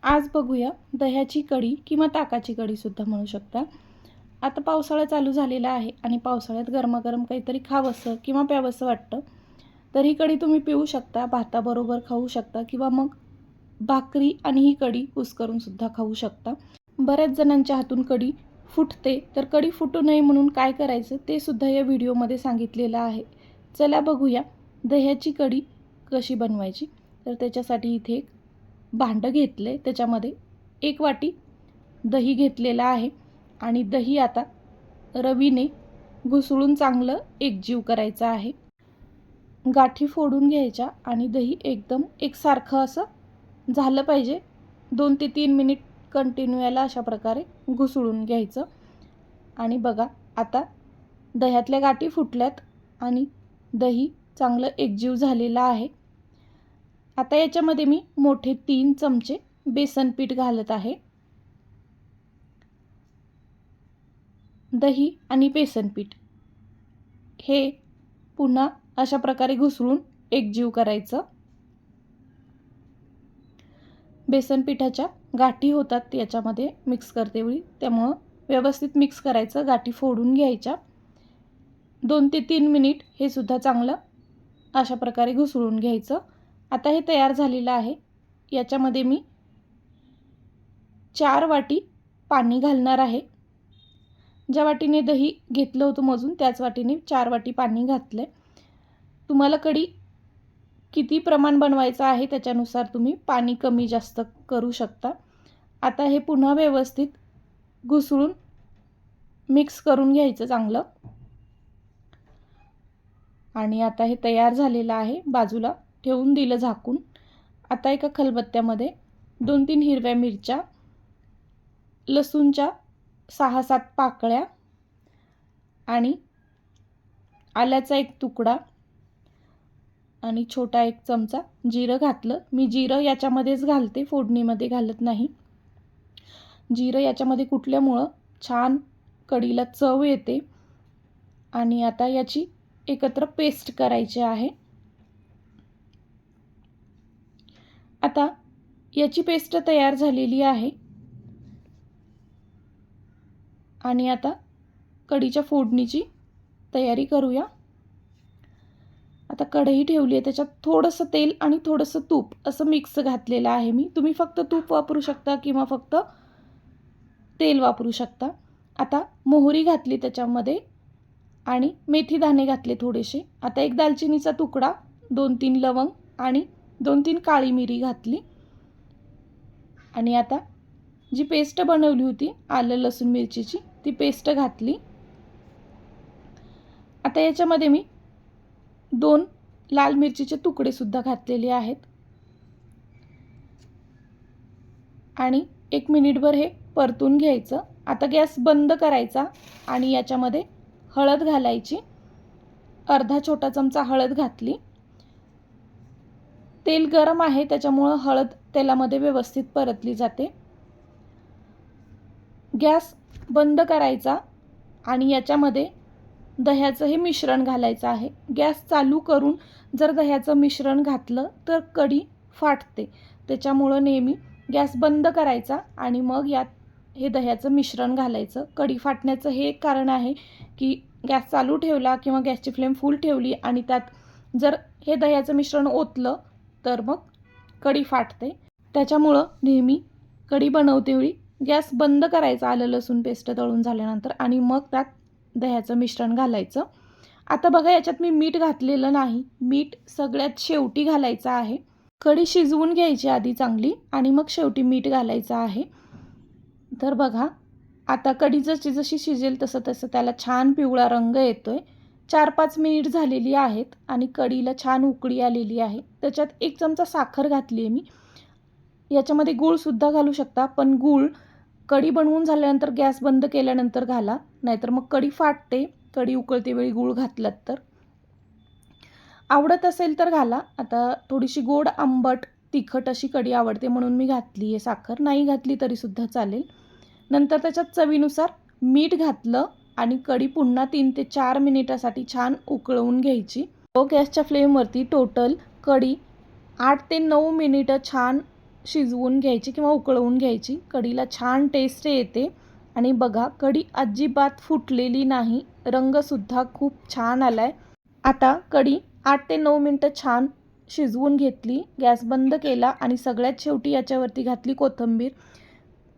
आज बघूया दह्याची कढी किंवा ताकाची कढी सुद्धा म्हणू शकता। आता पावसाळा चालू झालेला आहे आणि पावसाळ्यात गरमागरम काहीतरी खावंसं किंवा प्यावंसं वाटतं, तर ही कढी तुम्ही पिऊ शकता, भाताबरोबर खाऊ शकता किंवा मग भाकरी आणि ही कढी कुस्करून सुद्धा खाऊ शकता। बऱ्याच जणांच्या हातून कढी फुटते, तर कढी फुटू नये म्हणून काय करायचं ते सुद्धा या व्हिडिओमध्ये सांगितलेलं आहे। चला बघूया दह्याची कढी कशी बनवायची। तर त्याच्यासाठी इथे एक भांडं घेतले, त्याच्यामध्ये 1 वाटी दही घेतलेला आहे आणि दही आता रवीने घुसळून चांगलं एकजीव करायचं आहे। गाठी फोडून घ्यायच्या आणि दही एकदम एकसारखं असं झालं पाहिजे। 2 ते 3 मिनिट कंटिन्यू याला अशा प्रकारे घुसळून घ्यायचं। आणि बघा आता दह्यातल्या गाठी फुटल्यात आणि दही चांगलं एकजीव झालेलं आहे। आता याच्यामध्ये मी मोठे 3 चमचे बेसन पीठ घालत आहे। दही आणि बेसन पीठ हे पुन्हा अशा प्रकारे घुसळून एकजीव करायचं। बेसन पिठाच्या गाठी होतात याच्यामध्ये मिक्स करते वेळी, त्यामुळे व्यवस्थित मिक्स करायचं, गाठी फोडून घ्यायच्या। 2 ते 3 मिनिट हे सुद्धा चांगलं अशा प्रकारे घुसळून घ्यायचं। आता हे तयार झालेलं आहे। याच्यामध्ये मी 4 वाटी पाणी घालणार आहे। ज्या वाटीने दही घेतलं होतं मोजून त्याच वाटीने 4 वाटी पाणी घातले। तुम्हाला कढी किती प्रमाण बनवायचं आहे त्याच्यानुसार तुम्ही पाणी कमी जास्त करू शकता। आता हे पुन्हा व्यवस्थित घुसळून मिक्स करून घ्यायचं चांगलं। आणि आता हे तयार झालेलं आहे, बाजूला ठेवून दिलं झाकून। आता एका खलबत्त्यामध्ये 2-3 हिरव्या मिरच्या, लसूणच्या 6-7 पाकळ्या आणि आल्याचा 1 तुकडा आणि छोटा 1 चमचा जिरं घातलं। मी जिरं याच्यामध्येच घालते, फोडणीमध्ये घालत नाही। जिरं याच्यामध्ये कुटल्यामुळं छान कढीला चव येते। आणि आता याची एकत्र पेस्ट करायची आहे। आता याची पेस्ट तयार झालेली आहे आणि आता कढीच्या फोडणीची तयारी करूया। आता कढई ठेवली आहे, त्याच्यात थोडंसं तेल आणि थोडंसं तूप असं मिक्स घातलेलं आहे मी। तुम्ही फक्त तूप वापरू शकता किंवा फक्त तेल वापरू शकता। आता मोहरी घातली त्याच्यामध्ये आणि मेथी दाणे घातले थोडेसे। आता 1 दालचिनीचा तुकडा, 2-3 लवंग आणि 2-3 काळी मिरी घातली। आणि आता जी पेस्ट बनवली होती आलं लसूण मिरचीची ती पेस्ट घातली। आता याच्यामध्ये मी 2 लाल मिरचीचे तुकडे सुद्धा घातलेले आहेत आणि 1 मिनिटभर हे परतून घ्यायचं। आता गॅस बंद करायचा आणि याच्यामध्ये हळद घालायची, अर्धा छोटा चमचा हळद घातली। तेल गरम आहे त्याच्यामुळे हळद तेलामध्ये व्यवस्थित परतली जाते। गॅस बंद करायचा आणि याच्यामध्ये दह्याचं हे मिश्रण घालायचं आहे। गॅस चालू करून जर दह्याचं मिश्रण घातलं तर कढी फाटते, त्याच्यामुळं नेहमी गॅस बंद करायचा आणि मग यात हे दह्याचं मिश्रण घालायचं। कढी फाटण्याचं हे एक कारण आहे की गॅस चालू ठेवला किंवा गॅसची फ्लेम फुल ठेवली आणि त्यात जर हे दह्याचं मिश्रण ओतलं तर मग कढी फाटते। त्याच्यामुळं नेहमी कढी बनवतेवेळी गॅस बंद करायचा आलं लसूण पेस्ट तळून झाल्यानंतर आणि मग त्यात दह्याचं मिश्रण घालायचं। आता बघा याच्यात मी मीठ घातलेलं नाही, मीठ सगळ्यात शेवटी घालायचं आहे। कढी शिजवून घ्यायची आधी चांगली आणि मग शेवटी मीठ घालायचं आहे। तर बघा आता कढी जशी जशी शिजेल तसं तसं त्याला छान पिवळा रंग येतोय। 4-5 मिनिट झालेली आहेत आणि कढीला छान उकळी आलेली आहे। त्याच्यात 1 चमचा साखर घातली आहे मी। याच्यामध्ये गूळ सुद्धा घालू शकता, पण गूळ कढी बनवून झाल्यानंतर गॅस बंद केल्यानंतर घाला, नाहीतर मग कढी फाटते कढी उकळते वेळी गूळ घातलात तर। आवडत असेल तर घाला। आता थोडीशी गोड आंबट तिखट अशी कढी आवडते म्हणून मी घातली आहे साखर, नाही घातली तरी सुद्धा चालेल। नंतर त्याच्यात चवीनुसार मीठ घातलं आणि कढी पुन्हा 3 ते 4 मिनिटासाठी छान उकळवून घ्यायची। लो गॅसच्या फ्लेमवरती टोटल कढी 8 ते 9 मिनिटं छान शिजवून घ्यायची किंवा उकळवून घ्यायची. कढीला छान टेस्ट येते. आणि बघा कढी अजिबात फुटलेली नाही, रंगसुद्धा खूप छान आला आहे. आता कढी 8 ते 9 मिनटं छान शिजवून घेतली. गॅस बंद केला आणि सगळ्यात शेवटी याच्यावरती घातली कोथिंबीर.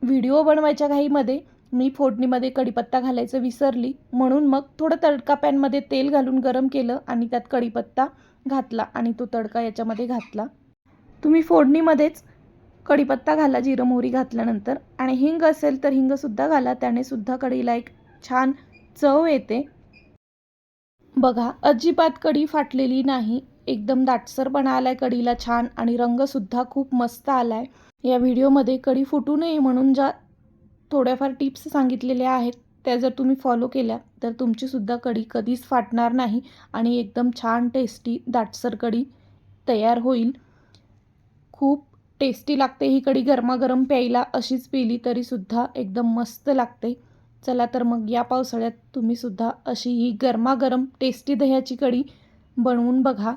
व्हिडिओ बनवायच्या घाईमध्ये मी फोडणीमध्ये कढीपत्ता घालायचं विसरली, म्हणून मग थोडं तडका पॅनमध्ये तेल घालून गरम केलं आणि त्यात कढीपत्ता घातला आणि तो तडका याच्यामध्ये घातला. तुम्ही फोडणीमध्येच कढीपत्ता घाला जिरं मोहरी घातल्यानंतर, आणि हिंग असेल तर हिंगसुद्धा घाला, त्याने सुद्धा कढीला एक छान चव येते. बघा अजिबात कढी फाटलेली नाही, एकदम दाटसरपणा आला आहे कढीला छान, आणि रंगसुद्धा खूप मस्त आला आहे. या व्हिडिओमध्ये कढी फुटू नये म्हणून ज्या थोड्याफार टिप्स सांगितलेल्या आहेत त्या जर तुम्ही फॉलो केल्या तर तुमचीसुद्धा कढी कधीच फाटणार नाही आणि एकदम छान टेस्टी दाटसर कढी तयार होईल. खूप टेस्टी लागते ही कढी. गरमागरम प्यायला अशीच पिली तरीसुद्धा एकदम मस्त लागते. चला तर मग या पावसाळ्यात तुम्हीसुद्धा अशी ही गरमागरम टेस्टी दह्याची कढी बनवून बघा.